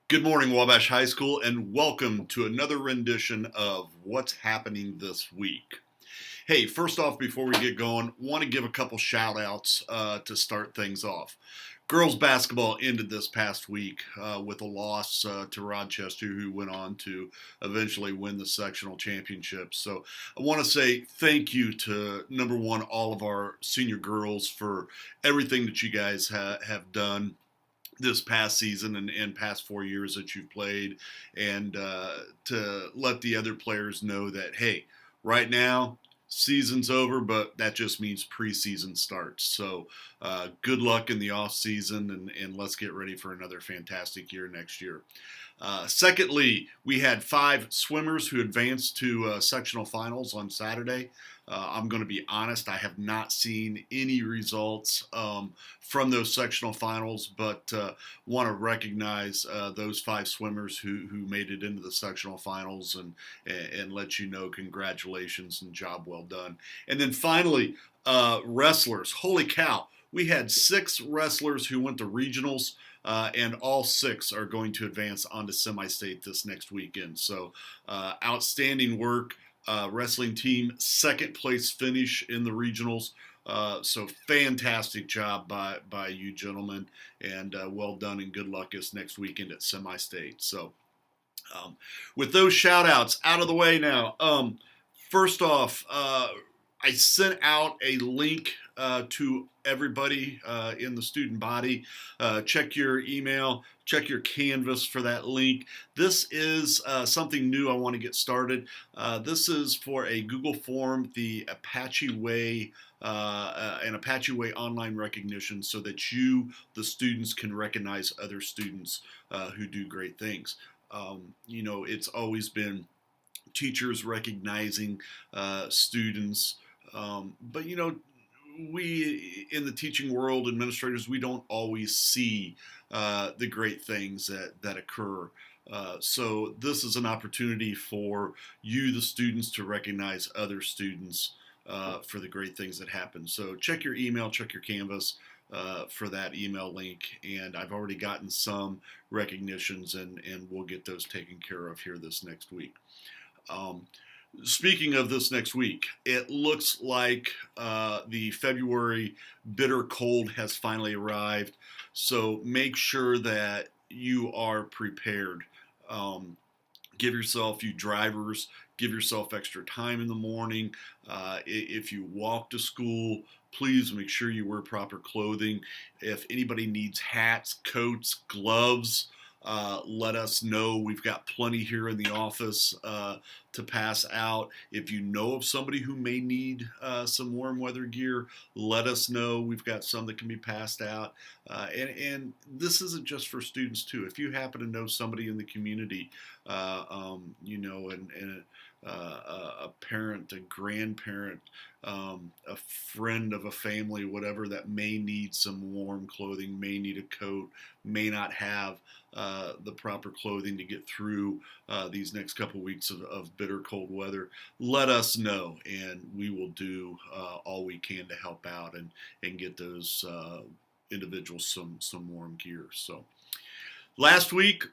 Good morning, Wabash High School, and welcome to another rendition of What's Happening This Week. Hey, first off, before we get going, want to give a couple shout outs to start things off. Girls basketball ended this past week with a loss to Rochester, who went on to eventually win the sectional championship. So I want to say thank you to, number one, all of our senior girls for everything that you guys have done this past season and past 4 years that you've played, and to let the other players know that, hey, right now, season's over, but that just means preseason starts. So good luck in the off season, and let's get ready for another fantastic year next year. Secondly, we had 5 swimmers who advanced to sectional finals on Saturday. I'm going to be honest, I have not seen any results from those sectional finals, but want to recognize those 5 swimmers who made it into the sectional finals and let you know congratulations and job well done. And then finally, wrestlers. Holy cow! We had 6 wrestlers who went to regionals. And all 6 are going to advance onto semi-state this next weekend. So outstanding work. Wrestling team, second place finish in the regionals. So fantastic job by you gentlemen, and well done and good luck this next weekend at semi-state. So with those shout outs out of the way now, first off, I sent out a link to everybody in the student body. Check your email, check your Canvas for that link. This is something new I want to get started. This is for a Google form, the Apache Way, an Apache Way online recognition, so that you, the students, can recognize other students who do great things. It's always been teachers recognizing students, but we in the teaching world, administrators, we don't always see the great things that occur. So this is an opportunity for you, the students, to recognize other students for the great things that happen. So check your email, check your Canvas for that email link, and I've already gotten some recognitions, and we'll get those taken care of here this next week. Speaking of this next week, it looks like the February bitter cold has finally arrived. So make sure that you are prepared. Give yourself, you drivers, give yourself extra time in the morning. If you walk to school, please make sure you wear proper clothing. If anybody needs hats, coats, gloves, let us know. We've got plenty here in the office to pass out. If you know of somebody who may need some warm weather gear, let us know. We've got some that can be passed out. And this isn't just for students too. If you happen to know somebody in the community, and a parent, a grandparent, a friend of a family, whatever, that may need some warm clothing, may need a coat, may not have the proper clothing to get through these next couple weeks of bitter cold weather, let us know, and we will do all we can to help out and get those individuals some warm gear. So last week,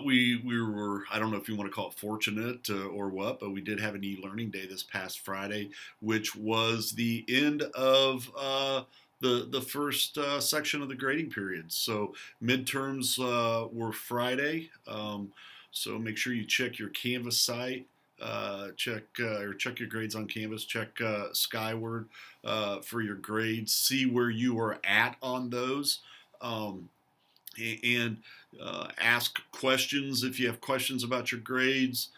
we were, I don't know if you want to call it fortunate or what, but we did have an e-learning day this past Friday, which was the end of the first section of the grading period. So midterms were Friday, so make sure you check your Canvas site. Check your grades on Canvas. Check Skyward for your grades. See where you are at on those. And ask questions if you have questions about your grades.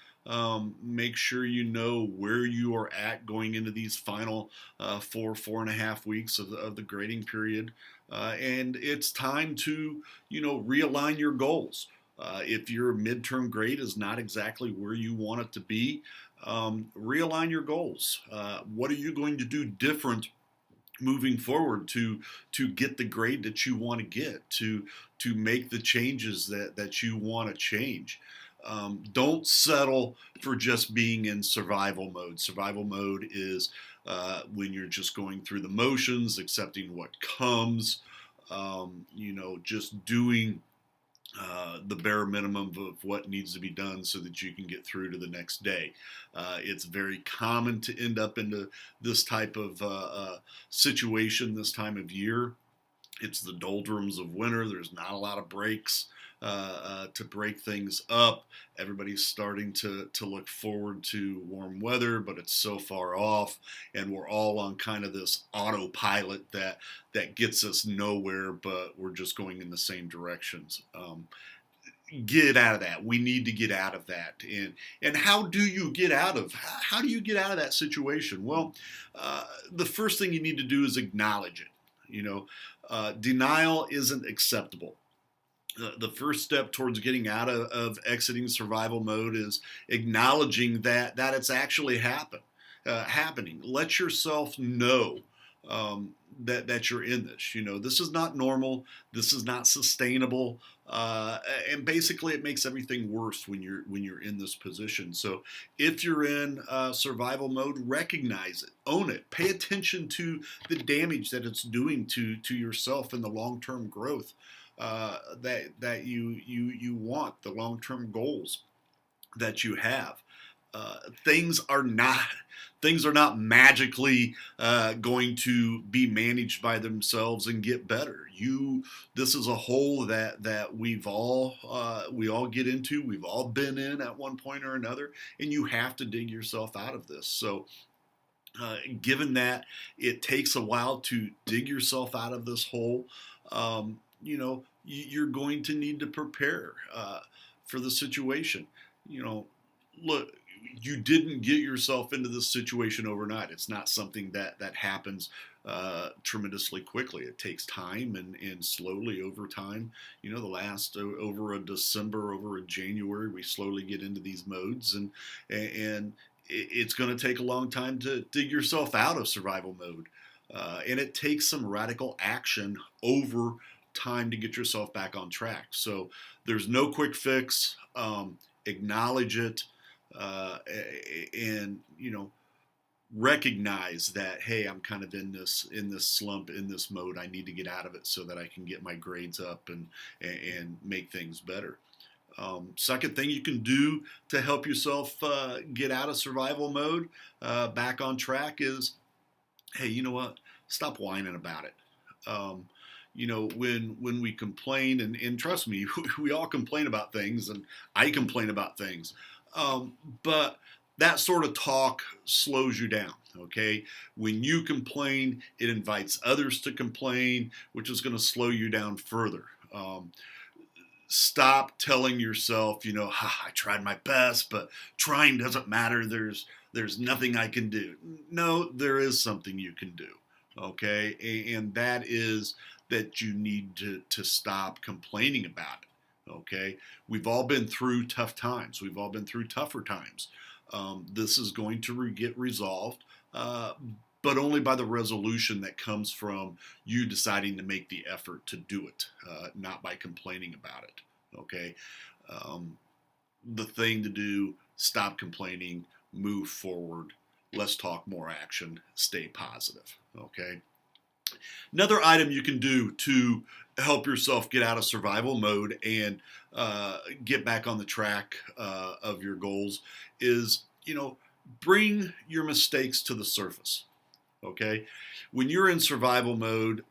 Make sure you know where you are at going into these final 4.5 weeks of the grading period. And it's time to, realign your goals. If your midterm grade is not exactly where you want it to be, realign your goals. What are you going to do different moving forward to get the grade that you want to get, to make the changes that you want to change? Don't settle for just being in survival mode. Survival mode is when you're just going through the motions, accepting what comes, just doing the bare minimum of what needs to be done so that you can get through to the next day. It's very common to end up into this type of situation this time of year. It's the doldrums of winter. There's not a lot of breaks to break things up. Everybody's starting to look forward to warm weather, but it's so far off, and we're all on kind of this autopilot that gets us nowhere, but we're just going in the same directions. Get out of that. We need to get out of that. And how do you get out of that situation? Well, the first thing you need to do is acknowledge it. Denial isn't acceptable. The first step towards getting out of exiting survival mode is acknowledging that it's actually happening. Let yourself know that you're in this. This is not normal. This is not sustainable. And basically, it makes everything worse when you're in this position. So, if you're in survival mode, recognize it, own it, pay attention to the damage that it's doing to yourself and the long-term growth that you want, the long-term goals that you have. Things are not magically going to be managed by themselves and get better. This is a hole that we all get into. We've all been in at one point or another, and you have to dig yourself out of this. So, given that it takes a while to dig yourself out of this hole, you're going to need to prepare for the situation. Look, you didn't get yourself into this situation overnight. It's not something that happens tremendously quickly. It takes time, and slowly over time, over a December, over a January, we slowly get into these modes, and it's going to take a long time to dig yourself out of survival mode. And it takes some radical action over time to get yourself back on track. So there's no quick fix. Acknowledge it, and recognize that, hey, I'm kind of in this slump, in this mode. I need to get out of it so that I can get my grades up and make things better. Second thing you can do to help yourself get out of survival mode, back on track, is, hey, you know what? Stop whining about it. When we complain, and trust me, we all complain about things, and I complain about things, but that sort of talk slows you down, okay? When you complain, it invites others to complain, which is going to slow you down further. Stop telling yourself, I tried my best, but trying doesn't matter. There's nothing I can do. No, there is something you can do, okay? And that is that you need to stop complaining about it, okay? We've all been through tough times. We've all been through tougher times. This is going to get resolved, but only by the resolution that comes from you deciding to make the effort to do it, not by complaining about it, okay? The thing to do, stop complaining, move forward, less talk, more action, stay positive, okay? Another item you can do to help yourself get out of survival mode and get back on the track of your goals is, bring your mistakes to the surface, okay? When you're in survival mode,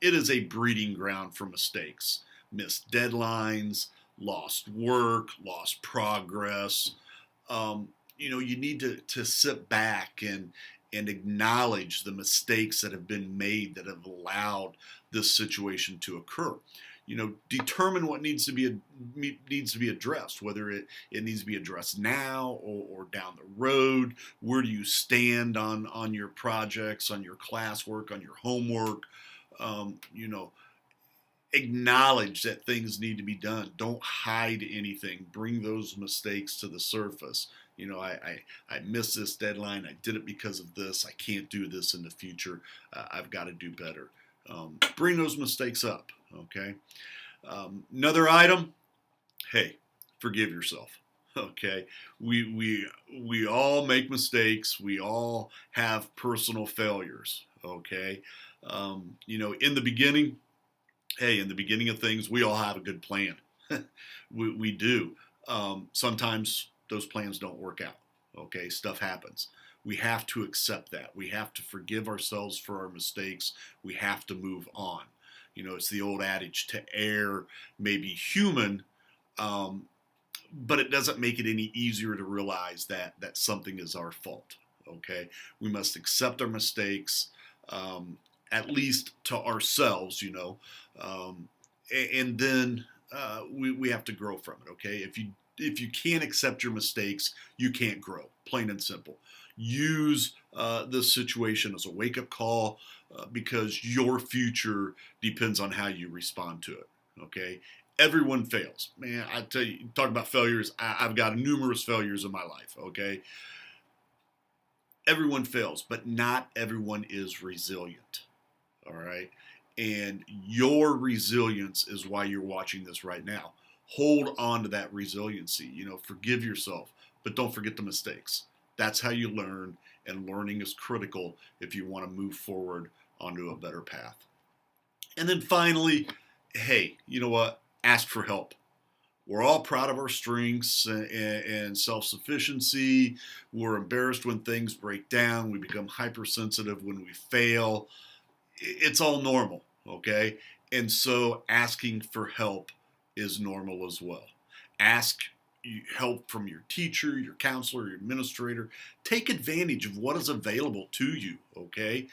it is a breeding ground for mistakes. Missed deadlines, lost work, lost progress. You need to sit back and acknowledge the mistakes that have been made that have allowed this situation to occur. Determine what needs to be addressed, whether it needs to be addressed now or down the road. Where do you stand on your projects, on your classwork, on your homework? Acknowledge that things need to be done. Don't hide anything. Bring those mistakes to the surface. I missed this deadline. I did it because of this. I can't do this in the future. I've got to do better. Bring those mistakes up, okay? Another item, hey, forgive yourself, okay? We all make mistakes. We all have personal failures, okay? In the beginning, Hey, in the beginning of things, we all have a good plan. We do. Sometimes those plans don't work out. Okay, stuff happens. We have to accept that. We have to forgive ourselves for our mistakes. We have to move on. It's the old adage, to err may be human, um, but it doesn't make it any easier to realize that something is our fault. Okay, we must accept our mistakes, at least to ourselves, um, and then we have to grow from it. Okay, if you can't accept your mistakes, you can't grow. Plain and simple. Use this situation as a wake up call, because your future depends on how you respond to it. Okay, everyone fails. Man, I tell you, talk about failures. I've got numerous failures in my life. Okay, everyone fails, but not everyone is resilient. All right, and your resilience is why you're watching this right now. Hold on to that resiliency. Forgive yourself, but don't forget the mistakes. That's how you learn, and learning is critical if you want to move forward onto a better path. And then finally, hey, you know what? Ask for help. We're all proud of our strengths and self sufficiency. We're embarrassed when things break down. We become hypersensitive when we fail. It's all normal, okay? And so asking for help is normal as well. Ask help from your teacher, your counselor, your administrator. Take advantage of what is available to you, okay?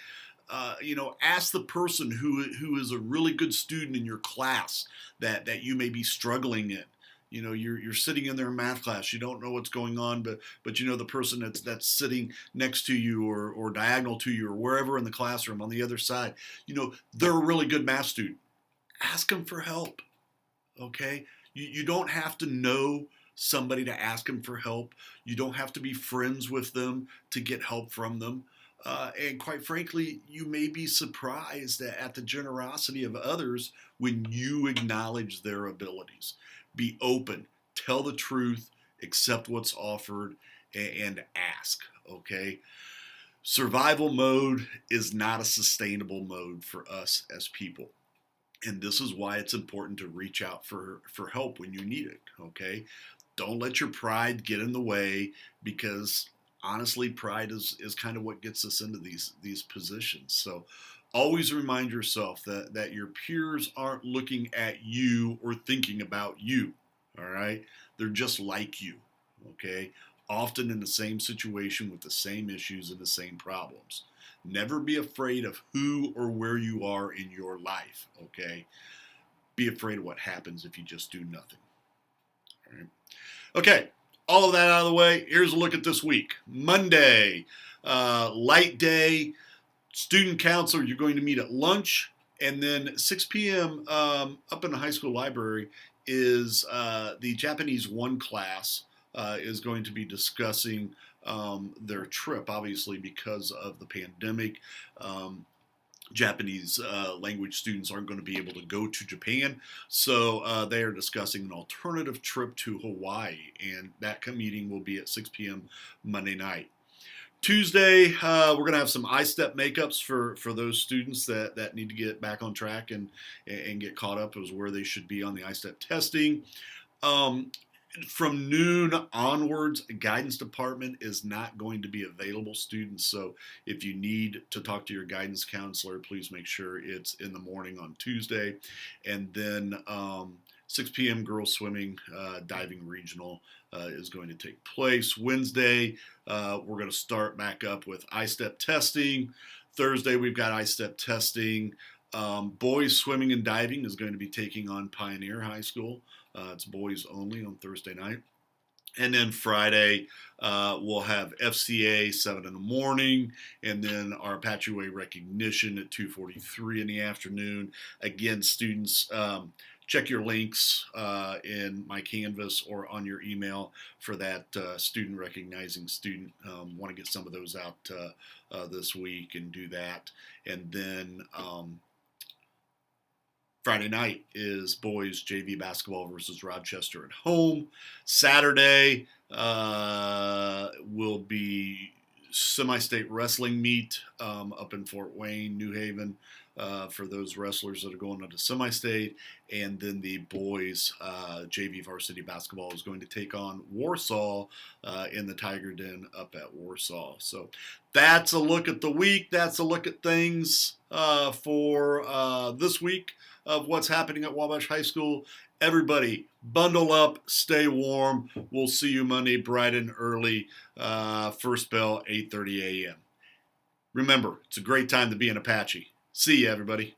Ask the person who is a really good student in your class that you may be struggling in. You're sitting in their math class. You don't know what's going on, but the person that's sitting next to you or diagonal to you or wherever in the classroom on the other side. They're a really good math student. Ask them for help. Okay, you don't have to know somebody to ask them for help. You don't have to be friends with them to get help from them. And quite frankly, you may be surprised at the generosity of others when you acknowledge their abilities. Be open, tell the truth, accept what's offered, and ask. Okay? Survival mode is not a sustainable mode for us as people. And this is why it's important to reach out for help when you need it. Okay? Don't let your pride get in the way, because honestly, pride is kind of what gets us into these positions. So always remind yourself that your peers aren't looking at you or thinking about you. All right, they're just like you. Okay, often in the same situation with the same issues and the same problems. Never be afraid of who or where you are in your life. Okay, be afraid of what happens if you just do nothing. All right. Okay, all of that out of the way. Here's a look at this week. Monday, light day. Student council, you're going to meet at lunch. And then 6 p.m. Up in the high school library is the Japanese 1 class is going to be discussing their trip, obviously because of the pandemic. Japanese language students aren't going to be able to go to Japan, so they are discussing an alternative trip to Hawaii, and that meeting will be at 6 p.m. Monday night. Tuesday, we're going to have some I-STEP makeups for those students that need to get back on track and get caught up as where they should be on the I-STEP testing. From noon onwards, guidance department is not going to be available, students. So if you need to talk to your guidance counselor, please make sure it's in the morning on Tuesday. And then 6 p.m. girls swimming, diving regional is going to take place. Wednesday, we're going to start back up with I-STEP testing. Thursday, we've got I-STEP testing. Boys swimming and diving is going to be taking on Pioneer High School. It's boys only on Thursday night. And then Friday, we'll have FCA 7 in the morning, and then our Apache Way recognition at 2:43 in the afternoon. Again, students, check your links in my Canvas or on your email for that student recognizing student. Want to get some of those out this week and do that. And then Friday night is boys JV basketball versus Rochester at home. Saturday will be semi-state wrestling meet up in Fort Wayne, New Haven. for those wrestlers that are going into semi-state. And then the boys JV varsity basketball is going to take on Warsaw in the Tiger Den up at Warsaw. So that's a look at the week. That's a look at things for this week of what's happening at Wabash High School. Everybody, bundle up, stay warm. We'll see you Monday bright and early. First bell, 8:30 a.m. Remember, it's a great time to be an Apache. See you, everybody.